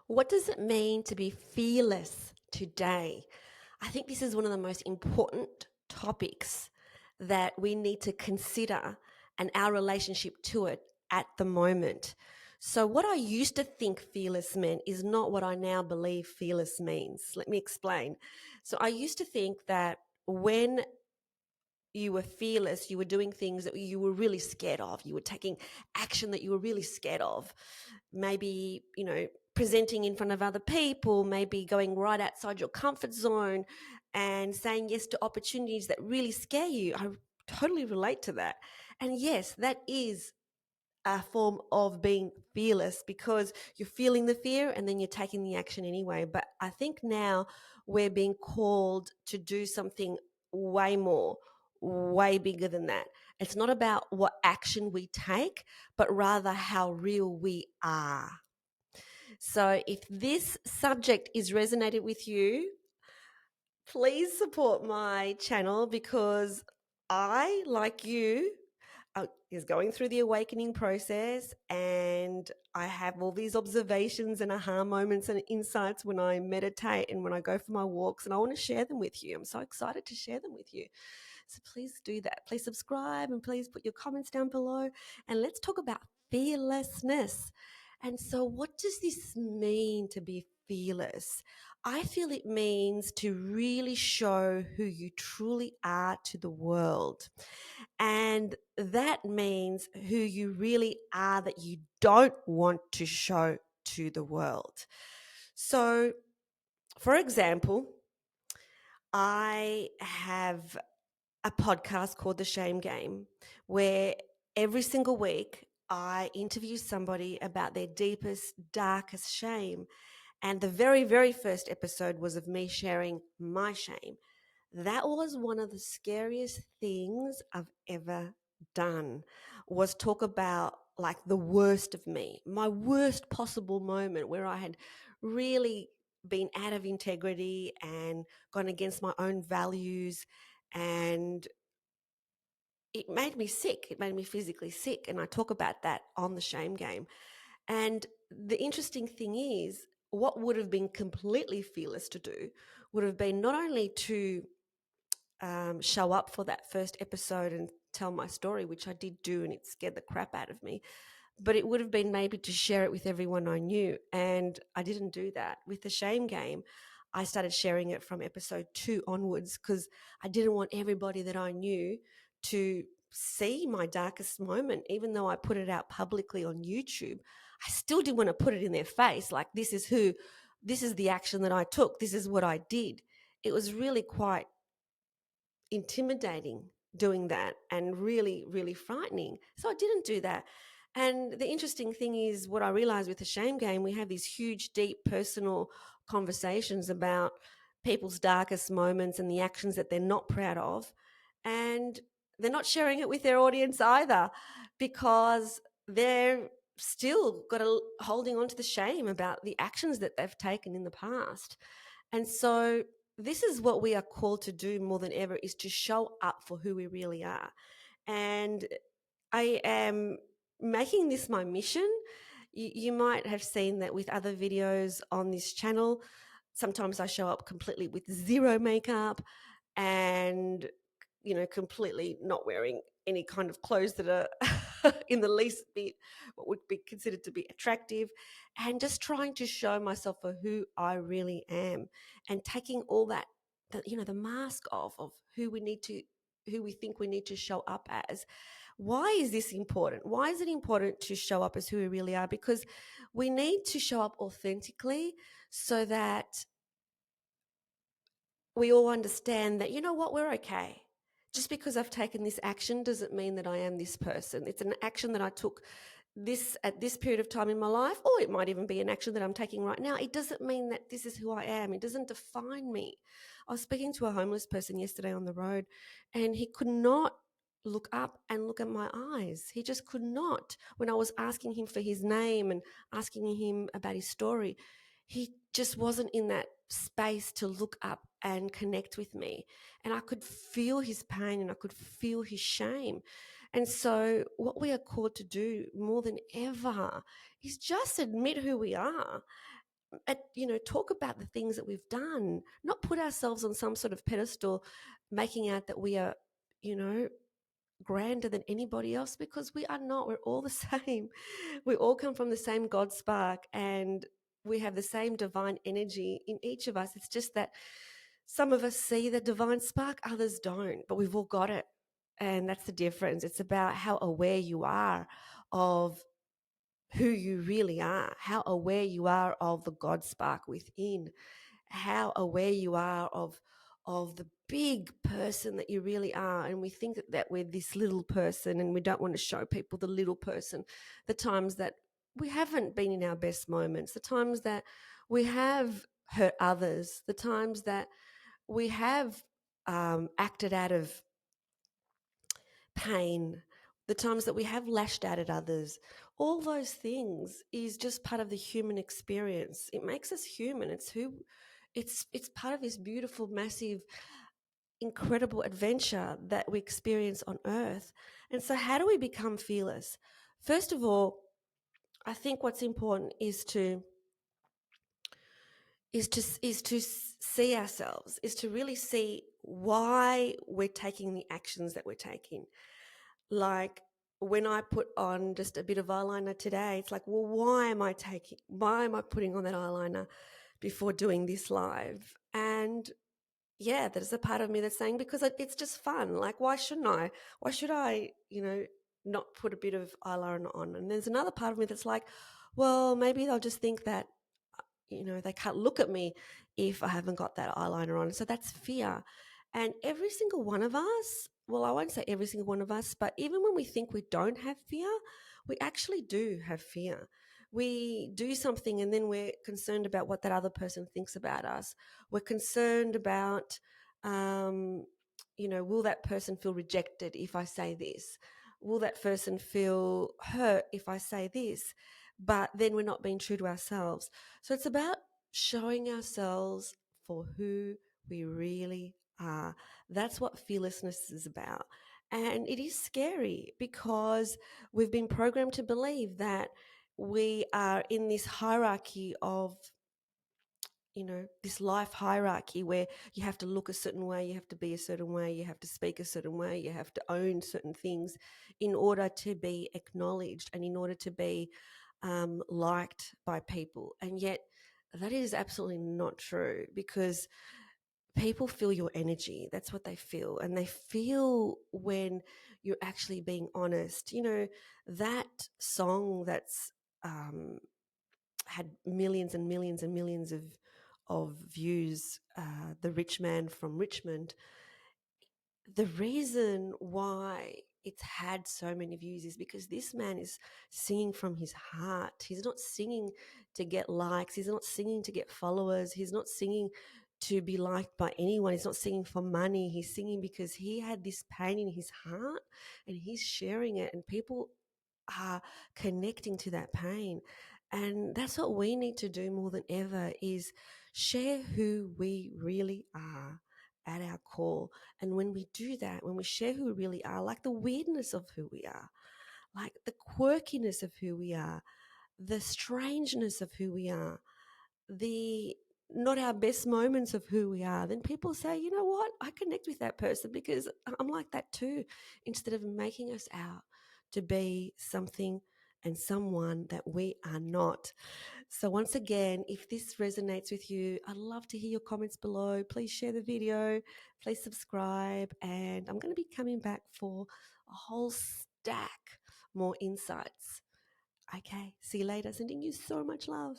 What does it mean to be fearless today? I think this is one of the most important topics that we need to consider and our relationship to it at the moment. So, what I used to think fearless meant is not what I now believe fearless means. Let me explain. So, I used to think that when you were fearless, you were doing things that you were really scared of, you were taking action that you were really scared of, maybe, presenting in front of other people, maybe going right outside your comfort zone and saying yes to opportunities that really scare you. I totally relate to that. And yes, that is a form of being fearless because you're feeling the fear and then you're taking the action anyway. But I think now we're being called to do something way more, way bigger than that. It's not about what action we take, but rather how real we are. So if this subject is resonated with you, please support my channel because I, like you, is going through the awakening process, and I have all these observations and aha moments and insights when I meditate and when I go for my walks, and I want to share them with you. I'm so excited to share them with you. So please do that. Please subscribe and please put your comments down below, and let's talk about fearlessness. And so, what does this mean to be fearless? I feel it means to really show who you truly are to the world. And that means who you really are that you don't want to show to the world. So, for example, I have a podcast called The Shame Game, where every single week I interview somebody about their deepest, darkest shame. And the very, very first episode was of me sharing my shame. That was one of the scariest things I've ever done, was talk about like the worst of me, my worst possible moment where I had really been out of integrity and gone against my own values, and it made me sick. It made me physically sick. And I talk about that on The Shame Game. And the interesting thing is, what would have been completely fearless to do would have been not only to show up for that first episode and tell my story, which I did do, and it scared the crap out of me. But it would have been maybe to share it with everyone I knew. And I didn't do that. With The Shame Game, I started sharing it from episode 2 onwards because I didn't want everybody that I knew to see my darkest moment. Even though I put it out publicly on YouTube, I still didn't want to put it in their face like, this is the action that I took, this is what I did. It was really quite intimidating doing that, and really, really frightening. So I didn't do that. And the interesting thing is, what I realized with The Shame Game, we have these huge, deep, personal conversations about people's darkest moments and the actions that they're not proud of. And they're not sharing it with their audience either, because they're still holding on to the shame about the actions that they've taken in the past. And so this is what we are called to do more than ever, is to show up for who we really are. And I am making this my mission. You might have seen that with other videos on this channel. Sometimes I show up completely with zero makeup and, completely not wearing any kind of clothes that are in the least bit what would be considered to be attractive, and just trying to show myself for who I really am, and taking all that, the mask off of who we think we need to show up as. Why is this important? Why is it important to show up as who we really are? Because we need to show up authentically so that we all understand that, we're okay. Just because I've taken this action doesn't mean that I am this person. It's an action that I took at this period of time in my life, or it might even be an action that I'm taking right now. It doesn't mean that this is who I am. It doesn't define me. I was speaking to a homeless person yesterday on the road, and he could not look up and look at my eyes. He just could not. When I was asking him for his name and asking him about his story, he just wasn't in that space to look up and connect with me. And I could feel his pain and I could feel his shame. And so what we are called to do more than ever is just admit who we are talk about the things that we've done, not put ourselves on some sort of pedestal, making out that we are, you know, grander than anybody else, because we are not. We're all the same. We all come from the same God spark, and we have the same divine energy in each of us. It's just that some of us see the divine spark, others don't, but we've all got it. And that's the difference. It's about how aware you are of who you really are, how aware you are of the God spark within, how aware you are of the big person that you really are. And we think that we're this little person, and we don't want to show people the little person, the times that we haven't been in our best moments, the times that we have hurt others, the times that we have acted out of pain, the times that we have lashed out at others. All those things is just part of the human experience. It makes us human. It's part of this beautiful, massive, incredible adventure that we experience on earth. And so how do we become fearless? First of all, I think what's important is to see ourselves, is to really see why we're taking the actions that we're taking. Like, when I put on just a bit of eyeliner today, it's like, well, why am I putting on that eyeliner before doing this live? And yeah, there's a part of me that's saying, because it's just fun. Like, why shouldn't I? Why should I, not put a bit of eyeliner on? And there's another part of me that's like, well, maybe they'll just think that, they can't look at me if I haven't got that eyeliner on. So that's fear. And every single one of us, well, I won't say every single one of us, but even when we think we don't have fear, we actually do have fear. We do something and then we're concerned about what that other person thinks about us. We're concerned about, will that person feel rejected if I say this? Will that person feel hurt if I say this? But then we're not being true to ourselves. So it's about showing ourselves for who we really are. That's what fearlessness is about. And it is scary because we've been programmed to believe that we are in this hierarchy of, this life hierarchy where you have to look a certain way, you have to be a certain way, you have to speak a certain way, you have to own certain things in order to be acknowledged and in order to be liked by people. And yet that is absolutely not true, because people feel your energy. That's what they feel. And they feel when you're actually being honest. That song that's had millions and millions and millions of views, The Rich Man from Richmond. The reason why it's had so many views is because this man is singing from his heart. He's not singing to get likes. He's not singing to get followers. He's not singing to be liked by anyone. He's not singing for money. He's singing because he had this pain in his heart and he's sharing it, and people are connecting to that pain. And that's what we need to do more than ever, is share who we really are at our core. And when we do that, when we share who we really are, like the weirdness of who we are, like the quirkiness of who we are, the strangeness of who we are, the not our best moments of who we are, then people say, you know what, I connect with that person because I'm like that too, instead of making us out to be something and someone that we are not. So once again, if this resonates with you, I'd love to hear your comments below. Please share the video, please subscribe, and I'm going to be coming back for a whole stack more insights. Okay, see you later. Sending you so much love.